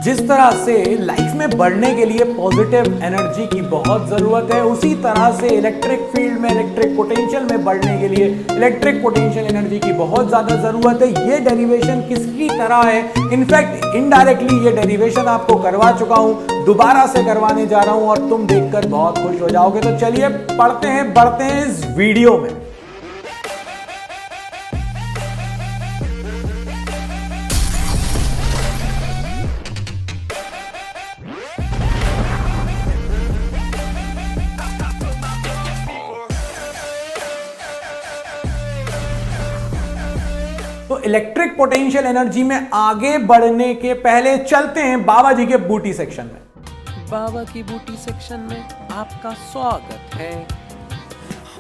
जिस तरह से लाइफ में बढ़ने के लिए पॉजिटिव एनर्जी की बहुत जरूरत है, उसी तरह से इलेक्ट्रिक फील्ड में, इलेक्ट्रिक पोटेंशियल में बढ़ने के लिए इलेक्ट्रिक पोटेंशियल एनर्जी की बहुत ज्यादा जरूरत है। ये डेरिवेशन किसकी तरह है, इनफैक्ट इनडायरेक्टली ये डेरिवेशन आपको करवा चुका हूं, दोबारा से करवाने जा रहा हूं और तुम देखकर बहुत खुश हो जाओगे। तो चलिए पढ़ते हैं, बढ़ते हैं इस वीडियो में। तो इलेक्ट्रिक पोटेंशियल एनर्जी में आगे बढ़ने के पहले चलते हैं बाबा जी के बूटी सेक्शन में। बाबा की बूटी सेक्शन में आपका स्वागत है।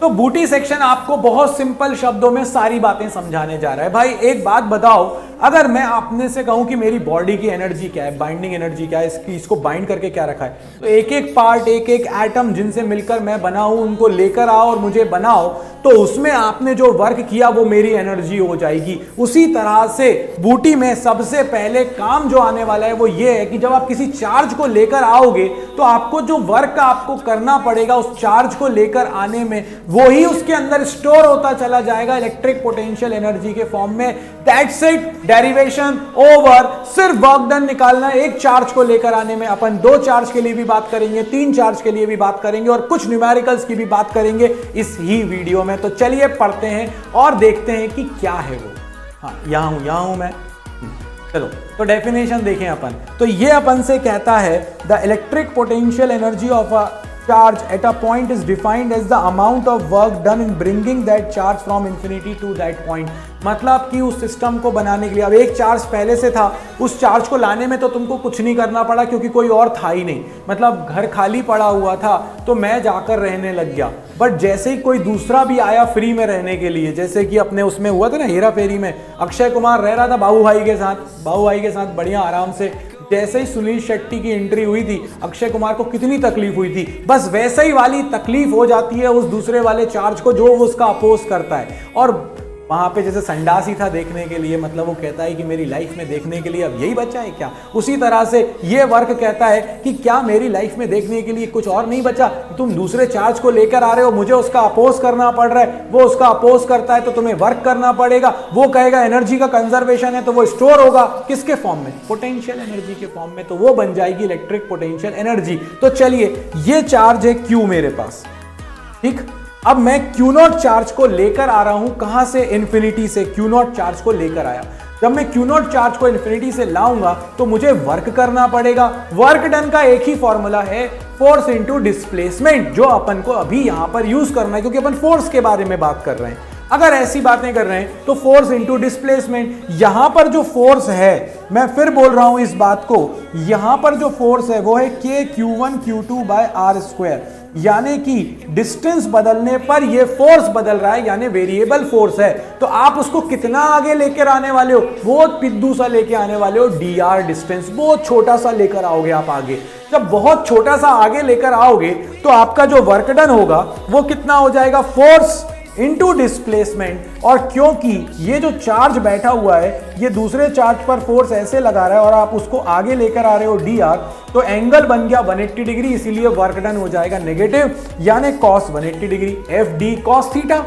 तो बूटी सेक्शन आपको बहुत सिंपल शब्दों में सारी बातें समझाने जा रहा है। भाई एक बात बताओ, अगर मैं आपने से कहूं कि मेरी बॉडी की एनर्जी क्या है, बाइंडिंग एनर्जी क्या है, इसको बाइंड करके क्या रखा है, तो एक एक पार्ट, एक एक एटम जिनसे मिलकर मैं बना हूं, उनको लेकर आओ और मुझे बनाओ, तो उसमें आपने जो वर्क किया वो मेरी एनर्जी हो जाएगी। उसी तरह से बूटी में सबसे पहले काम जो आने वाला है वो ये है कि जब आप किसी चार्ज को लेकर आओगे तो आपको जो वर्क आपको करना पड़ेगा उस चार्ज को लेकर आने में, वो ही उसके अंदर स्टोर होता चला जाएगा इलेक्ट्रिक पोटेंशियल एनर्जी के फॉर्म में। That's it, derivation over. सिर्फ वर्क डन निकालना है। एक चार्ज को लेकर आने में अपन 2 चार्ज के लिए भी बात करेंगे, 3 चार्ज के लिए भी बात करेंगे और कुछ न्यूमेरिकल्स की भी बात करेंगे इस ही वीडियो में। तो चलिए पढ़ते हैं और देखते हैं कि क्या है वो। हाँ, यहां हूं मैं। चलो तो डेफिनेशन देखें अपन। तो ये अपन से कहता है the electric potential energy of a charge at a point is defined as the amount of work done in bringing that charge from infinity to that point। मतलब कि उस सिस्टम को बनाने के लिए, अब एक चार्ज पहले से था, उस चार्ज को लाने में तो तुमको कुछ नहीं करना पड़ा क्योंकि कोई और था ही नहीं, मतलब घर खाली पड़ा हुआ था तो मैं जाकर रहने लग गया। बट जैसे ही कोई दूसरा भी आया फ्री में रहने के लिए, जैसे कि अपने उसमें हुआ था ना हेरा फेरी में, अक्षय कुमार रह रहा था बाबू भाई के साथ बढ़िया आराम से। जैसे ही सुनील शेट्टी की एंट्री हुई थी, अक्षय कुमार को कितनी तकलीफ हुई थी, बस वैसे ही वाली तकलीफ हो जाती है उस दूसरे वाले चार्ज को जो उसका अपोज करता है। और वहां पे जैसे संडासी था देखने के लिए, मतलब वो कहता है कि मेरी लाइफ में देखने के लिए अब यही बचा है क्या, उसी तरह से ये वर्क कहता है कि क्या मेरी लाइफ में देखने के लिए कुछ और नहीं बचा, तुम दूसरे चार्ज को लेकर आ रहे हो, मुझे उसका अपोज करना पड़ रहा है, वो उसका अपोज करता है तो तुम्हें वर्क करना पड़ेगा। वो कहेगा एनर्जी का कंजर्वेशन है तो वो स्टोर होगा किसके फॉर्म में, पोटेंशियल एनर्जी के फॉर्म में, तो वो बन जाएगी इलेक्ट्रिक पोटेंशियल एनर्जी। तो चलिए, ये चार्ज है क्यू मेरे पास, ठीक। अब मैं क्यू नॉट चार्ज को लेकर आ रहा हूं, कहां से, इन्फिनिटी से क्यू नॉट चार्ज को लेकर आया। जब मैं क्यू नॉट चार्ज को इन्फिनिटी से लाऊंगा तो मुझे वर्क करना पड़ेगा। वर्क डन का एक ही फॉर्मूला है, फोर्स इनटू डिस्प्लेसमेंट, जो अपन को अभी यहां पर यूज करना है क्योंकि अपन फोर्स के बारे में बात कर रहे हैं। अगर ऐसी बातें कर रहे हैं तो फोर्स इनटू डिस्प्लेसमेंट, यहां पर जो फोर्स है, मैं फिर बोल रहा हूं इस बात को, यहां पर जो फोर्स है वो है k q1 bye R square, यानी कि डिस्टेंस बदलने पर ये फोर्स बदल रहा है, यानी वेरिएबल फोर्स है। तो आप उसको कितना आगे लेकर आने वाले हो, बहुत पिद्दू सा लेके आने वाले हो, dr डिस्टेंस बहुत छोटा सा लेकर आओगे आप आगे। जब बहुत छोटा सा आगे लेकर आओगे तो आपका जो वर्क डन होगा वो कितना हो जाएगा, फोर्स इनटू डिस्प्लेसमेंट। और क्योंकि ये जो चार्ज बैठा हुआ है ये दूसरे चार्ज पर फोर्स ऐसे लगा रहा है और आप उसको आगे लेकर आ रहे हो dr, तो एंगल बन गया 180 डिग्री, इसीलिए वर्क डन हो जाएगा नेगेटिव, यानी cos 180 degree, F D cos theta.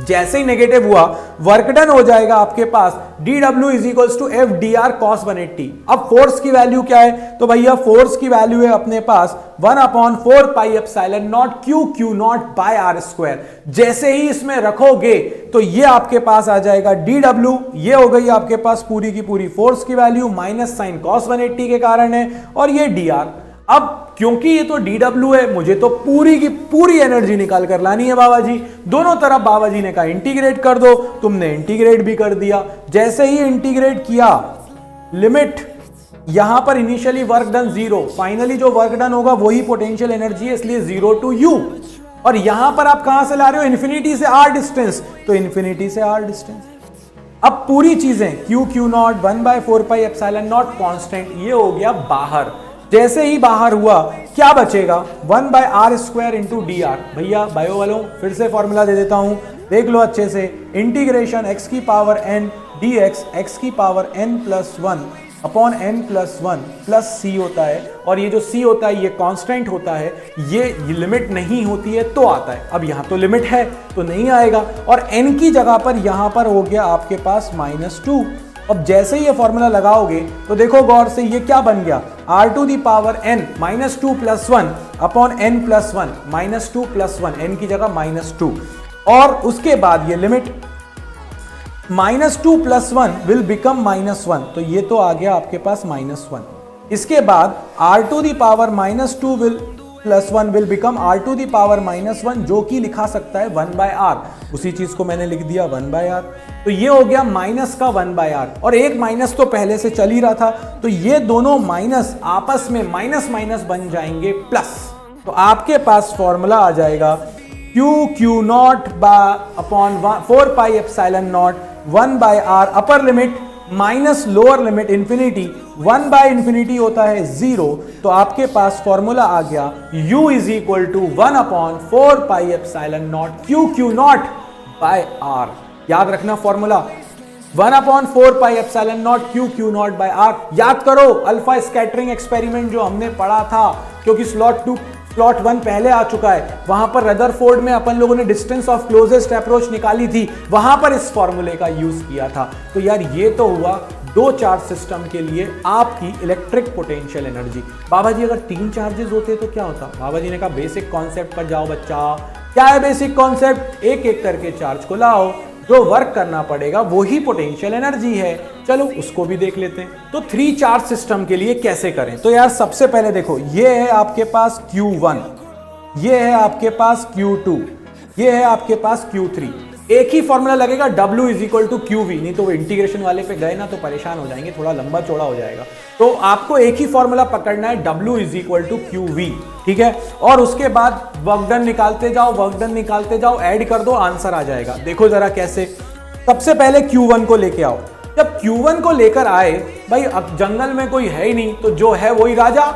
जैसे ही नेगेटिव हुआ वर्क डन हो जाएगा आपके पास dw is equals to F D R cos 180। अब फोर्स की वैल्यू क्या है, तो भैया फोर्स की वैल्यू है अपने पास 1/4 pi epsilon not Q not by R square. जैसे ही इसमें रखोगे तो ये आपके पास आ जाएगा dw, ये हो गई आपके पास पूरी की पूरी फोर्स की वैल्यू, माइनस साइन कॉस 180 के कारण है, और ये dr। अब क्योंकि ये तो dw है, मुझे तो पूरी की पूरी एनर्जी निकाल कर लानी है बाबा जी। दोनों तरफ बाबा जी ने कहा इंटीग्रेट कर दो, तुमने इंटीग्रेट भी कर दिया। जैसे ही इंटीग्रेट किया, लिमिट, यहां पर इनिशियली वर्क डन 0, फाइनली जो वर्क डन होगा वही पोटेंशियल एनर्जी है, इसलिए 0 टू u। और यहां पर आप कहां से ला रहे हो, इन्फिनिटी से r डिस्टेंस, तो इन्फिनिटी से r डिस्टेंस। अब पूरी चीजें Q not 1/4 pi epsilon not constant, ये हो गया बाहर। जैसे ही बाहर हुआ क्या बचेगा, 1/r स्क्वायर इंटू dr। भैया बायो वालों फिर से फॉर्मूला दे देता हूं, देख लो अच्छे से, इंटीग्रेशन x की पावर n dx x की power n plus 1 upon n plus 1 plus c होता है, और ये जो c होता है ये कांस्टेंट होता है, ये लिमिट नहीं होती है तो आता है। अब यहाँ तो लिमिट है तो नहीं आएगा, और n की जगह पर यहाँ पर हो गया आपके पास -2। अब जैसे ही ये फॉर्मूला लगाओगे तो देखो गौर से ये क्या बन गया, r to the power n -2 plus 1 upon n plus 1 -2 plus 1, n की जगह -2, और उसके बाद ये लिमिट -2 प्लस 1 विल बिकम -1, तो ये तो आ गया आपके पास -1। इसके बाद r to the power -2 will plus 1 will become r to the power -1, जो कि लिखा सकता है 1/r, उसी चीज को मैंने लिख दिया 1/r। तो ये हो गया माइनस का 1/r, और एक माइनस तो पहले से चल ही रहा था, तो ये दोनों माइनस आपस में माइनस माइनस बन जाएंगे प्लस। तो आपके पास फॉर्मूला आ जाएगा q not upon 4 pi epsilon not 1/r upper limit minus lower limit infinity, 1/∞ होता है 0। तो आपके पास फॉर्मूला आ गया u is equal to 1 upon 4 pi epsilon not q not by r। याद रखना formula 1 upon 4 pi epsilon not q not by r। याद करो अल्फा स्कैटरिंग एक्सपेरिमेंट जो हमने पढ़ा था, क्योंकि स्लॉट 1 पहले आ चुका है, वहां पर रदरफोर्ड में अपन लोगों ने डिस्टेंस ऑफ क्लोजेस्ट अप्रोच निकाली थी, वहां पर इस फॉर्मूले का यूज किया था। तो यार ये तो हुआ 2 चार्ज सिस्टम के लिए आपकी इलेक्ट्रिक पोटेंशियल एनर्जी। बाबा जी अगर 3 चार्जेस होते तो क्या होता? बाबा जी ने कहा बेसिक कॉन्सेप्ट पर जाओ बच्चा। क्या है बेसिक कॉन्सेप्ट? एक एक करके चार्ज को लाओ, जो वर्क करना पड़ेगा वो ही पोटेंशियल एनर्जी है। चलो उसको भी देख लेते हैं। तो 3 चार्ज सिस्टम के लिए कैसे करें? तो यार सबसे पहले देखो, ये है आपके पास Q1, ये है आपके पास Q2, ये है आपके पास Q3। एक ही फॉर्मूला लगेगा W is equal to QV, नहीं तो वो इंटीग्रेशन वाले पे गए ना तो परेशान हो जाएंगे, थोड़ा लंबा चौड़ा हो जाएगा। तो आपको एक ही फॉर्मूला पकड़ना है, W is equal to QV, ठीक है। और उसके बाद वर्क डन निकालते जाओ, वर्क डन निकालते जाओ, ऐड कर दो, आंसर आ जाएगा। देखो जरा कैसे। सबसे पहले Q1 को लेके आओ। जब Q1 को लेकर आए, भाई अब जंगल में कोई है ही नहीं तो जो है वही राजा,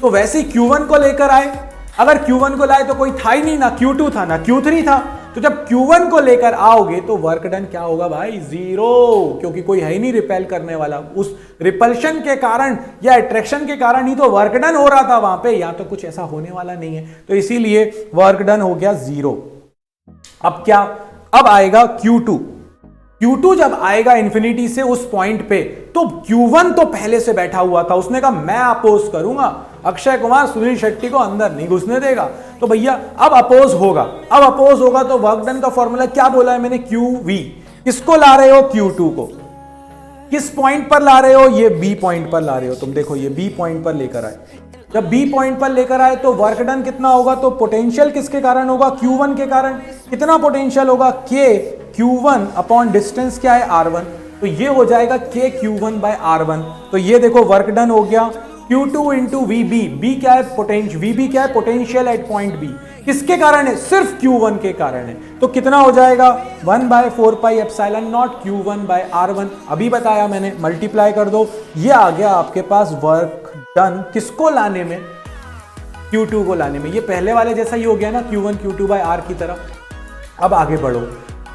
तो वैसे ही Q1 को लेकर आए। अगर Q1 को लाए तो कोई था ही नहीं, ना Q2 था ना Q3 था, तो जब Q1 को लेकर आओगे तो वर्क डन क्या होगा भाई? 0, क्योंकि कोई है ही नहीं रिपेल करने वाला। उस रिपल्शन के कारण या अट्रैक्शन के कारण ही तो वर्क डन हो रहा था वहां पे, या तो कुछ ऐसा होने वाला नहीं है, तो इसीलिए वर्क डन हो गया 0। अब क्या? अब आएगा Q2। Q2 जब आएगा इंफिनिटी से उस पॉइंट पे, तो Q1 तो पहले से बैठा हुआ था, उसने कहा मैं अपोज करूंगा, अक्षय कुमार सुनील शेट्टी को अंदर नहीं घुसने देगा, तो भैया अब अपोज होगा। अब अपोज होगा तो वर्क डन का फॉर्मूला क्या बोला है मैंने? QV। किसको ला रहे हो? Q2 को। किस पॉइंट पर ला रहे हो? ये B पॉइंट पर ला रहे हो। तुम देखो ये B पॉइंट पर लेकर आए, जब B पॉइंट पर लेकर आए तो वर्क डन कितना होगा? तो पोटेंशियल किसके कारण होगा? Q1 के कारण। कितना पोटेंशियल होगा? K Q1 अपॉन डिस्टेंस क्या है? R1। तो ये हो जाएगा K Q1 बाय R1। तो ये देखो वर्क डन हो गया Q2 इंटू VB। B क्या है? पोटेंशियल। VB क्या है? Potential at point B। किसके कारण है? सिर्फ Q1 के कारण है। तो कितना हो जाएगा? 1/4 pi epsilon not Q1 bye R1। अभी बताया मैंने, मल्टीप्लाई कर दो, ये आ गया आपके पास वर्क डन। किसको लाने में? Q2 को लाने में। ये पहले वाले जैसा ही हो गया ना, Q1 Q2 बाय R की तरफ। अब आगे बढ़ो।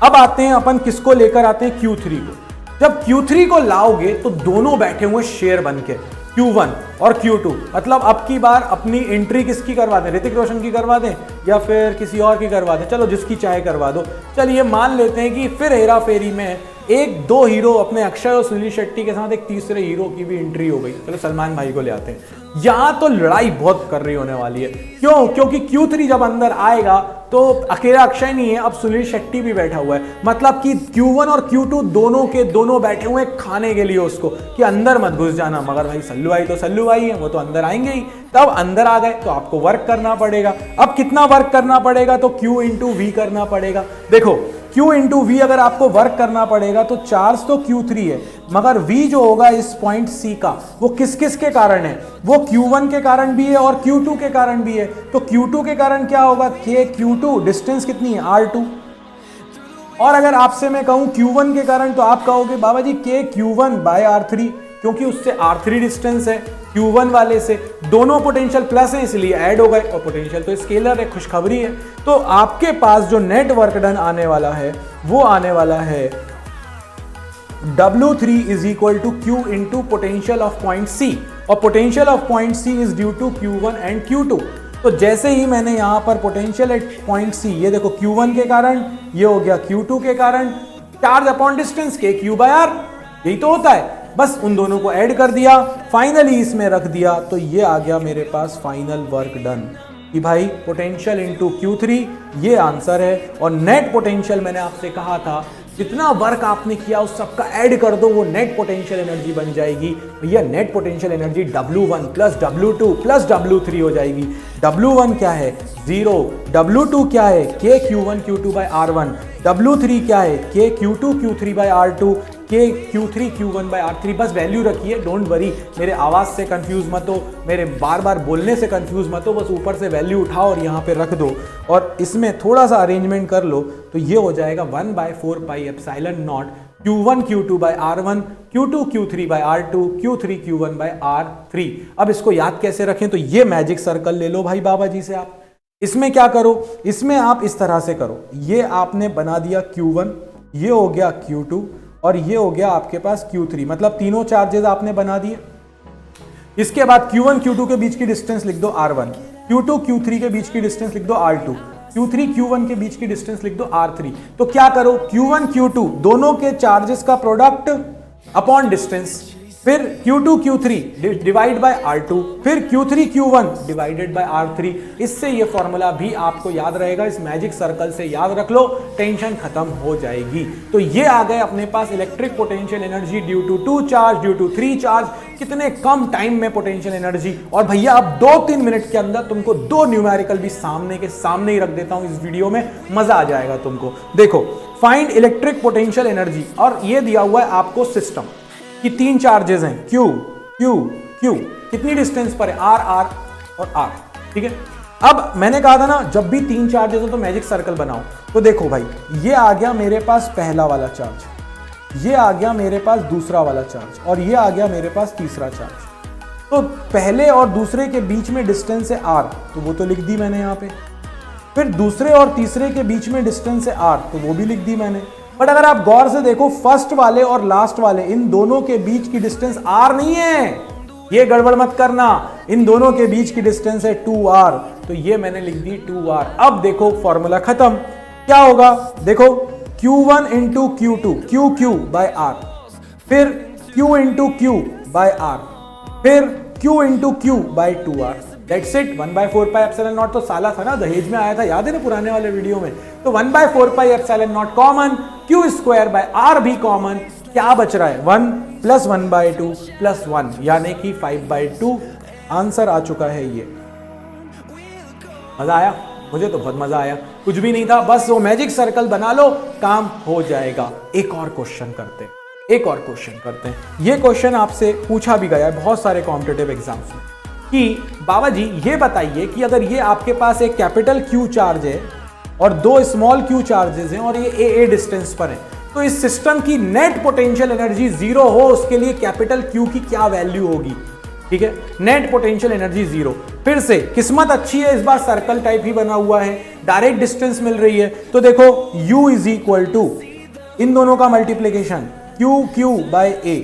अब आते हैं अपन किसको लेकर आते हैं? Q3 को। जब Q3 को लाओगे तो दोनों बैठे हुए शेयर बन के, Q1 और Q2। मतलब अब की बार अपनी एंट्री किसकी करवा दें? ऋतिक रोशन की करवा दें या फिर किसी और की करवा दें? चलो जिसकी चाहे करवा दो। चलिए मान लेते हैं कि फिर हेरा फेरी में 1-2 हीरो अपने अक्षय और सुनील शेट्टी के साथ एक तीसरे हीरो की भी एंट्री हो गई। चलो सलमान भाई को ले आते हैं। यहां तो लड़ाई बहुत कर रही होने वाली है। क्यों? क्योंकि Q3 जब अंदर आएगा तो अकेला अक्षय नहीं है, अब सुनील शेट्टी भी बैठा हुआ है। मतलब कि Q1 और Q2 दोनों के दोनों बैठे हुए खाने के लिए उसको कि अंदर मत घुस जाना। मगर भाई सल्लू भाई तो सल्लू भाई है, वो तो अंदर आएंगे ही। तब अंदर आ गए तो आपको वर्क करना पड़ेगा। अब कितना वर्क करना पड़ेगा? तो Q इंटू V करना पड़ेगा। देखो Q इंटू V अगर आपको वर्क करना पड़ेगा तो चार्ज तो Q3 है, मगर V जो होगा इस पॉइंट C का, वो किस किस के कारण है? वो Q1 के कारण भी है और Q2 के कारण भी है। तो Q2 के कारण क्या होगा? K Q2, डिस्टेंस कितनी है? R2। और अगर आपसे मैं कहूं Q1 के कारण, तो आप कहोगे बाबा जी K Q1 बाय R3, क्योंकि उससे R3 डिस्टेंस है Q1 वाले से। दोनों पोटेंशियल प्लस है इसलिए ऐड हो गए, और पोटेंशियल तो स्केलर है, खुशखबरी है। तो आपके पास जो नेट वर्क डन आने वाला है वो आने वाला है W3 is equal to Q into potential of point C, और potential of point C is due to Q1 and Q2। तो जैसे ही मैंने यहां पर पोटेंशियल एट पॉइंट C, ये देखो Q1 के कारण, ये हो गया Q2 के कारण, चार्ज अपॉन डिस्टेंस के Q बाय R, यही तो होता है। बस उन दोनों को ऐड कर दिया, फाइनली इसमें रख दिया, तो ये आ गया मेरे पास फाइनल वर्क डन कि भाई पोटेंशियल इंटू Q3 ये आंसर है। और नेट पोटेंशियल मैंने आपसे कहा था जितना वर्क आपने किया उस सबका ऐड कर दो, वो नेट पोटेंशियल एनर्जी बन जाएगी। भैया net potential energy W1 plus W2 plus W3 हो जाएगी। W1 क्या है 0, W2 क्या है K Q1 Q2 by R1, W3 क्या है K Q2 Q3 by R2, K Q3 Q1 by R3। बस वैल्यू रखिए, डोंट वरी, मेरे आवाज से कंफ्यूज मत हो, मेरे बार बार बोलने से कंफ्यूज मत हो, बस ऊपर से वैल्यू उठाओ और यहाँ पे रख दो और इसमें थोड़ा सा अरेंजमेंट कर लो, तो ये हो जाएगा 1/4 pi epsilon not Q1 Q2 by R1, Q2 Q3 by R2, Q3 Q1 by R3। अब इसको याद कैसे रखें, तो ये मैजिक सर्कल ले लो भाई बाबा जी से आप। इसमें क्या करो, इसमें आप इस तरह से करो, ये आपने बना दिया Q1, ये हो गया Q2 और ये हो गया आपके पास Q3, मतलब तीनों चार्जेस आपने बना दिए। इसके बाद Q1 Q2 के बीच की डिस्टेंस लिख दो R1, Q2 Q3 के बीच की डिस्टेंस लिख दो R2, Q3 Q1 के बीच की डिस्टेंस लिख दो R3। तो क्या करो, Q1 Q2 दोनों के चार्जेस का प्रोडक्ट अपॉन डिस्टेंस, फिर Q2 Q3 divide by R2, फिर Q3 Q1 divided by R3। इससे ये फॉर्मूला भी आपको याद रहेगा, इस मैजिक सर्कल से याद रख लो, टेंशन खत्म हो जाएगी। तो ये आ गए अपने पास electric potential energy due to 2 charge, due to 3 charge, कितने कम टाइम में पोटेंशियल एनर्जी। और भैया अब 2-3 मिनट के अंदर तुमको 2 न्यूमेरिकल भी सामने के सामने ही रख देता हूं इस वीडियो में, मजा आ जाएगा तुमको। देखो, फाइंड इलेक्ट्रिक पोटेंशियल एनर्जी, और ये दिया हुआ है आपको सिस्टम कि 3 चार्जेस हैं Q Q Q, कितनी डिस्टेंस पर है R R और R, ठीक है। अब मैंने कहा था ना जब भी 3 चार्जेस हो तो मैजिक सर्कल बनाओ। तो देखो भाई, ये आ गया मेरे पास पहला वाला चार्ज, ये आ गया मेरे पास दूसरा वाला चार्ज, और ये आ गया मेरे पास तीसरा चार्ज। तो पहले और दूसरे के बीच में डिस्टेंस है R, तो वो तो लिख दी मैंने यहाँ पे। फिर दूसरे और तीसरे के बीच में डिस्टेंस है R, तो वो भी लिख दी मैंने। बट अगर आप गौर से देखो, फर्स्ट वाले और लास्ट वाले इन दोनों के बीच की डिस्टेंस R नहीं है, ये गड़बड़ मत करना, इन दोनों के बीच की डिस्टेंस है 2R, तो ये मैंने लिख दी 2R। अब देखो फॉर्मूला खत्म, क्या होगा, देखो Q1 into Q2 QQ by R, फिर Q into Q by R, फिर Q into Q by 2R। That's it, 1/4 pi epsilon not तो साला था ना, दहेज में आया था, याद है ना पुराने वाले वीडियो में। तो 1/4 pi epsilon not common, Q square by R भी कॉमन, क्या बच रहा है 1 प्लस 1/2 प्लस 1, यानी कि 5/2 आंसर आ चुका है ये। मजा आया? मुझे तो बहुत मजा आया, कुछ भी नहीं था, बस वो मैजिक सर्कल बना लो, काम हो जाएगा। एक और क्वेश्चन करते हैं, एक और क्वेश्चन करते हैं। ये क्वेश्चन आपसे पूछा भी गया है बहुत सारे कॉम्पिटिटिव एग्जाम्स में कि बाबा जी ये बताइए कि अगर ये आपके पास एक कैपिटल Q चार्ज है और 2 स्मॉल q चार्जेस हैं और ये a डिस्टेंस पर है, तो इस सिस्टम की नेट पोटेंशियल एनर्जी 0 हो, उसके लिए कैपिटल Q की क्या वैल्यू होगी। ठीक है, नेट पोटेंशियल एनर्जी 0। फिर से किस्मत अच्छी है, इस बार सर्कल टाइप ही बना हुआ है, डायरेक्ट डिस्टेंस मिल रही है। तो देखो u इज इक्वल टू इन दोनों का मल्टीप्लीकेशन Q बाय a,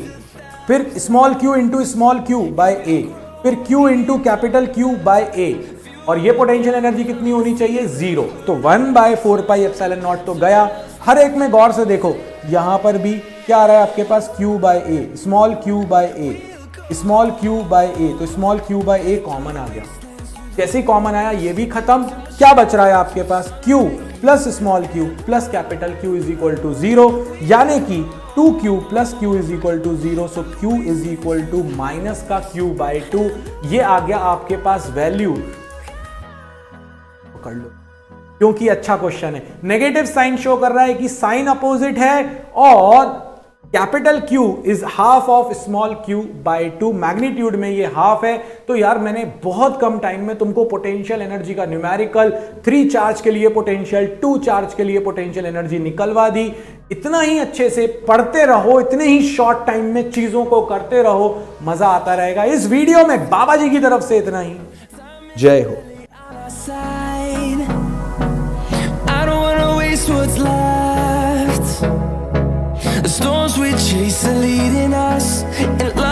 फिर small q into small q by a, फिर Q into capital Q by a, और ये पोटेंशियल एनर्जी कितनी होनी चाहिए 0। तो 1/4 पाई एप्सिलॉन नॉट तो गया। हर एक में गौर से देखो, यहां पर भी क्या आ रहा है आपके पास Q by a, small q by a, small q by a, तो small q by a common आ गया। जैसे ही कॉमन आया ये भी खत्म, क्या बच रहा है आपके पास Q plus small q plus capital Q is equal to 0, यानी कि 2q plus q is equal to 0। So q is equal to minus का q बाय 2। ये आ गया आपके पास वैल्यू, पकड़ लो क्योंकि अच्छा क्वेश्चन है। नेगेटिव साइन शो कर रहा है कि साइन अपोजिट है और capital Q is half of small q by 2, magnitude में ये हाफ है। तो यार मैंने बहुत कम टाइम में तुमको पोटेंशियल एनर्जी का न्यूमेरिकल, 3 चार्ज के लिए पोटेंशियल, 2 चार्ज के लिए पोटेंशियल एनर्जी निकलवा दी। इतना ही अच्छे से पढ़ते रहो, इतने ही शॉर्ट टाइम में चीजों को करते रहो, मजा आता रहेगा। इस वीडियो में बाबा जी की तरफ से इतना ही, जय हो। I don't wanna waste what's left. storms we chase are leading us, and